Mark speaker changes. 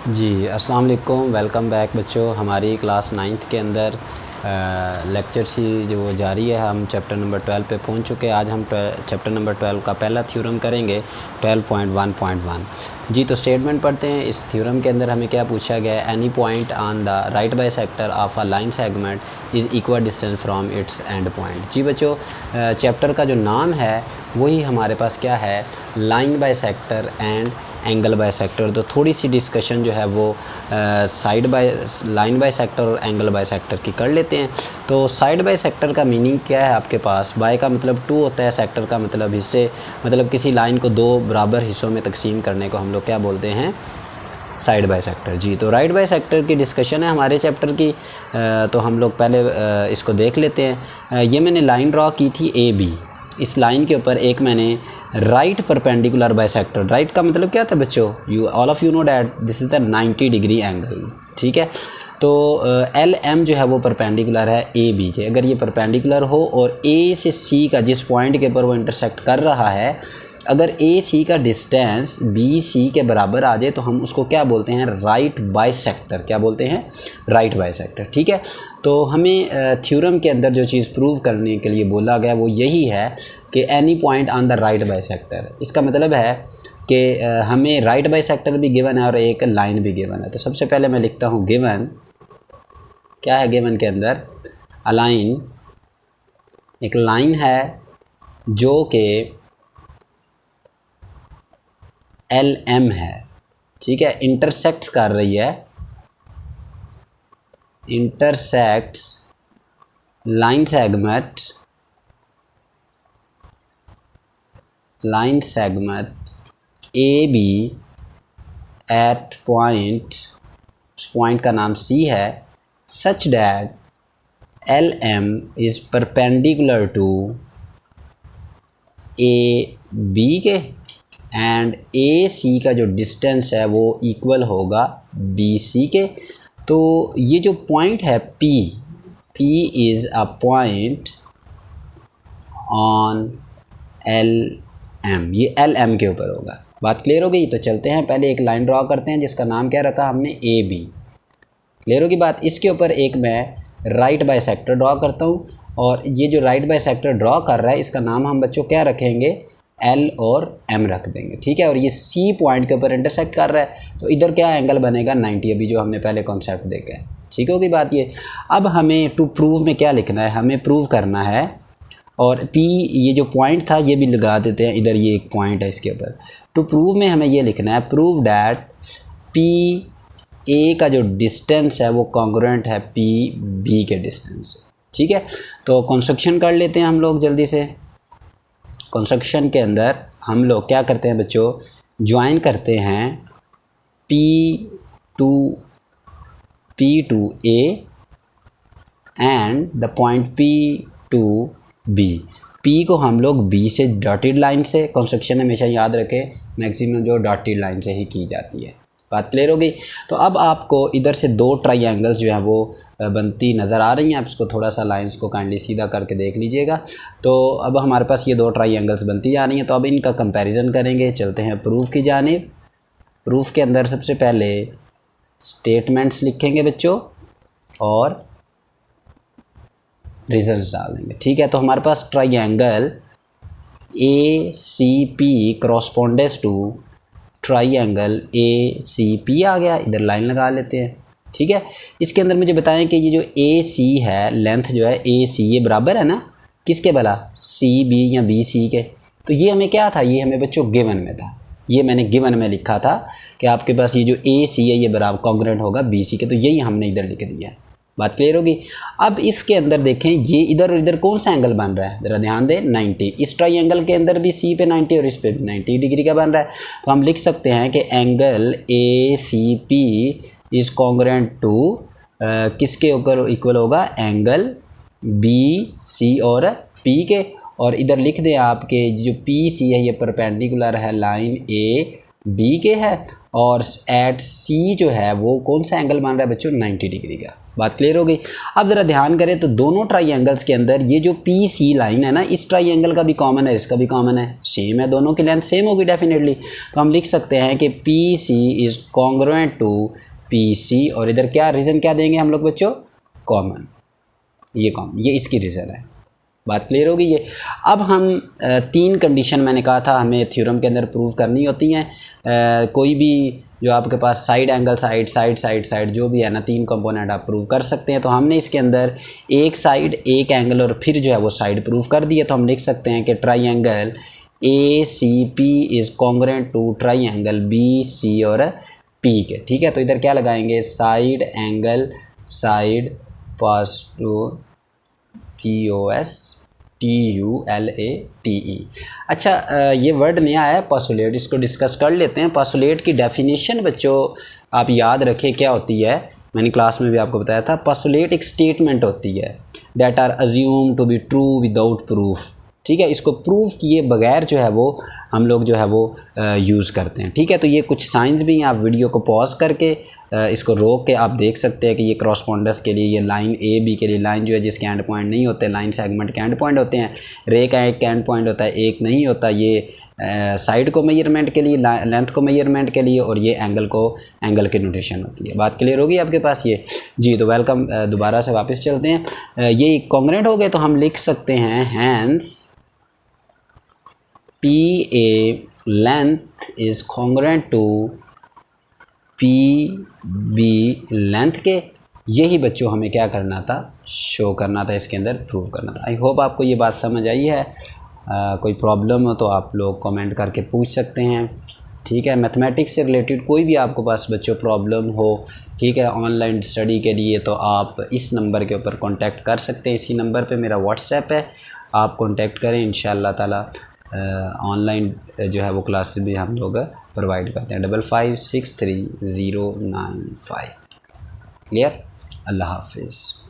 Speaker 1: जी अस्सलाम वालेकुम, welcome back बच्चों। हमारी क्लास 9th के अंदर लेक्चर सी जो जारी है, हम चैप्टर नंबर 12 पे पहुंच चुके हैं। आज हम चैप्टर नंबर 12 का पहला थ्योरम करेंगे 12.1.1। जी तो स्टेटमेंट पढ़ते हैं। इस थ्योरम के अंदर हमें क्या पूछा गया है, any point on the right bisector of a line segment is equal distance from its end point. जी बच्चों, चैप्टर का जो नाम है वही हमारे पास क्या है, line bisector and angle bisector. तो थोड़ी सी डिस्कशन जो है वो साइड बाय लाइन बाइसेक्टर और एंगल बाइसेक्टर की कर लेते हैं। तो साइड बाइसेक्टर का मीनिंग क्या है आपके पास, बाय का मतलब टू होता है, सेक्टर का मतलब हिस्से, मतलब किसी लाइन को दो बराबर हिस्सों में तकसीम करने को हम लोग क्या बोलते हैं, साइड बाइसेक्टर। जी तो राइट बाइसेक्टर की डिस्कशन है हमारे चैप्टर की। तो हम लोग पहले इसको देख लेते हैं। ये मैंने लाइन ड्रॉ की थी ए बी। इस लाइन के ऊपर एक मैंने राइट परपेंडिकुलर बाइसेक्टर, राइट का मतलब क्या था बच्चों, you all of you know that this is the 90 degree angle. ठीक है, तो एल एम जो है वो परपेंडिकुलर है ए बी के। अगर ये परपेंडिकुलर हो और ए से सी का जिस पॉइंट के ऊपर वो इंटरसेक्ट कर रहा है, अगर ए सी का डिस्टेंस बी सी के बराबर आ जाए तो हम उसको क्या बोलते हैं, राइट बाइसेक्टर। क्या बोलते हैं, राइट बाइसेक्टर। ठीक है, तो हमें थ्योरम के अंदर जो चीज़ प्रूव करने के लिए बोला गया वो यही है कि any point on the right bisector. इसका मतलब है कि हमें राइट बाइसेक्टर भी गिवन है और एक लाइन भी गिवन है। तो सबसे पहले मैं लिखता हूँ गिवन, क्या है गिवन के अंदर, अलाइन, एक लाइन है जो कि एल एम है। ठीक है, इंटरसेक्ट्स कर रही है, intersects line segment A B at point, उस पॉइंट का नाम सी है, such that L M is perpendicular to A B के एंड ए सी का जो डिस्टेंस है वो इक्वल होगा बी सी के। तो ये जो पॉइंट है P is a point on L M, ये एल एम के ऊपर होगा। बात क्लियर हो गई? तो चलते हैं पहले एक लाइन ड्रॉ करते हैं जिसका नाम क्या रखा हमने, ए बी। क्लियर होगी बात? इसके ऊपर एक मैं राइट बाइसेक्टर ड्रॉ करता हूँ और ये जो राइट बाइसेक्टर ड्रॉ कर रहा है इसका नाम हम बच्चों क्या रखेंगे, एल और एम रख देंगे। ठीक है, और ये सी पॉइंट के ऊपर इंटरसेक्ट कर रहा है तो इधर क्या एंगल बनेगा, 90, अभी जो हमने पहले कॉन्सेप्ट देखा है। ठीक होगी बात ये। अब हमें टू प्रूव में क्या लिखना है, हमें प्रूव करना है, और P ये जो पॉइंट था ये भी लगा देते हैं इधर, ये एक पॉइंट है इसके ऊपर। टू प्रूव में हमें ये लिखना है, प्रूव डैट P ए का जो डिस्टेंस है वो कॉन्ग्रुएंट है P B के डिस्टेंस से। ठीक है, तो कंस्ट्रक्शन कर लेते हैं हम लोग जल्दी से। कंस्ट्रक्शन के अंदर हम लोग क्या करते हैं बच्चों, ज्वाइन करते हैं P to A and the point P to B। P को हम लोग B से डॉटेड लाइन से, कंस्ट्रक्शन हमेशा याद रखें मैक्सिमम जो डॉटेड लाइन से ही की जाती है। बात क्लियर हो गई? तो अब आपको इधर से दो ट्राइंगल्स जो हैं वो बनती नज़र आ रही हैं। आप इसको थोड़ा सा लाइंस को काइंडली सीधा करके देख लीजिएगा। तो अब हमारे पास ये दो ट्राइंगल्स बनती जा रही हैं, तो अब इनका कंपैरिजन करेंगे। चलते हैं प्रूफ की जानिब। प्रूफ के अंदर सबसे पहले स्टेटमेंट्स लिखेंगे बच्चों और रिजल्ट्स डाल देंगे। ठीक है, तो हमारे पास triangle A C P correspondence to triangle A C P आ गया, इधर लाइन लगा लेते हैं। ठीक है, इसके अंदर मुझे बताएं कि ये जो ए सी है, लेंथ जो है ए सी, ये बराबर है ना किसके भला, सी बी या बी सी के। तो ये हमें क्या था, ये हमें बच्चों गिवन में था, ये मैंने गिवन में लिखा था कि आपके पास ये जो ए सी है ये बराबर कॉन्ग्रुएंट होगा बी सी के, तो यही हमने इधर लिख दिया। बात क्लियर होगी? अब इसके अंदर देखें ये इधर और इधर कौन सा एंगल बन रहा है, ज़रा ध्यान दें, 90। इस ट्राइंगल के अंदर भी सी पे 90 और इस पे भी 90 डिग्री का बन रहा है। तो हम लिख सकते हैं कि angle A C P is congruent to किसके ऊपर इक्वल होगा, एंगल बी सी और पी के। और इधर लिख दें आपके जो पी सी है ये परपेंडिकुलर है लाइन ए बी के है, और एट सी जो है वो कौन सा एंगल बन रहा है बच्चों, 90 डिग्री का। बात क्लियर हो गई। अब ज़रा ध्यान करें तो दोनों ट्राइंगल्स के अंदर ये जो पी सी लाइन है ना, इस ट्राइंगल का भी कॉमन है, इसका भी कॉमन है, सेम है, दोनों की लेंथ सेम होगी डेफिनेटली। तो हम लिख सकते हैं कि P C is congruent to P C, और इधर क्या रीज़न क्या देंगे हम लोग बच्चों, कॉमन, ये कॉमन, ये इसकी रीज़न है। बात क्लियर होगी ये। अब हम 3 कंडीशन मैंने कहा था हमें थ्योरम के अंदर प्रूव करनी होती हैं। कोई भी जो आपके पास साइड एंगल साइड जो भी है ना, 3 कंपोनेंट आप प्रूव कर सकते हैं। तो हमने इसके अंदर एक साइड, एक एंगल और फिर जो है वो साइड प्रूव कर दिया। तो हम लिख सकते हैं कि triangle A C P is congruent to triangle B C और पी के। ठीक है, तो इधर क्या लगाएंगे, साइड एंगल साइड पास टू POSTULATE। अच्छा, ये वर्ड नया है पोस्टुलेट, इसको डिस्कस कर लेते हैं। पोस्टुलेट की डेफिनेशन बच्चों आप याद रखें क्या होती है, मैंने क्लास में भी आपको बताया था। पोस्टुलेट एक स्टेटमेंट होती है that are assume to be true without proof. ठीक है, इसको प्रूव किए बगैर जो है वो हम लोग जो है वो यूज़ करते हैं। ठीक है, तो ये कुछ साइंस भी हैं, आप वीडियो को पॉज करके इसको रोक के आप देख सकते हैं कि ये क्रॉसपॉन्डर्स के लिए, ये लाइन ए बी के लिए, लाइन जो है जिसके एंड पॉइंट नहीं होते, लाइन सेगमेंट के एंड पॉइंट होते हैं, रे का एक एंड पॉइंट होता है, एक नहीं होता, ये साइड को मेजरमेंट के लिए, लेंथ को मेजरमेंट के लिए, और ये एंगल को एंगल की नोटेशन होती है। बात क्लियर होगी आपके पास ये जी। तो वेलकम, दोबारा से वापस चलते हैं। ये कॉन्ग्रुएंट हो गए तो हम लिख सकते हैं hence P A length is congruent to P B length के। यही बच्चों हमें क्या करना था, शो करना था, इसके अंदर प्रूव करना था। आई होप आपको ये बात समझ आई है। कोई प्रॉब्लम हो तो आप लोग कमेंट करके पूछ सकते हैं। ठीक है, मैथमेटिक्स से रिलेटेड कोई भी आपको पास बच्चों प्रॉब्लम हो, ठीक है, ऑनलाइन स्टडी के लिए, तो आप इस नंबर के ऊपर कांटेक्ट कर सकते हैं। इसी नंबर पे मेरा व्हाट्सएप है, आप कांटेक्ट करें, इंशाअल्लाह ताला ऑनलाइन जो है वो क्लासेस भी हम लोग प्रोवाइड करते हैं। 55630995। क्लियर। अल्लाह हाफिज़।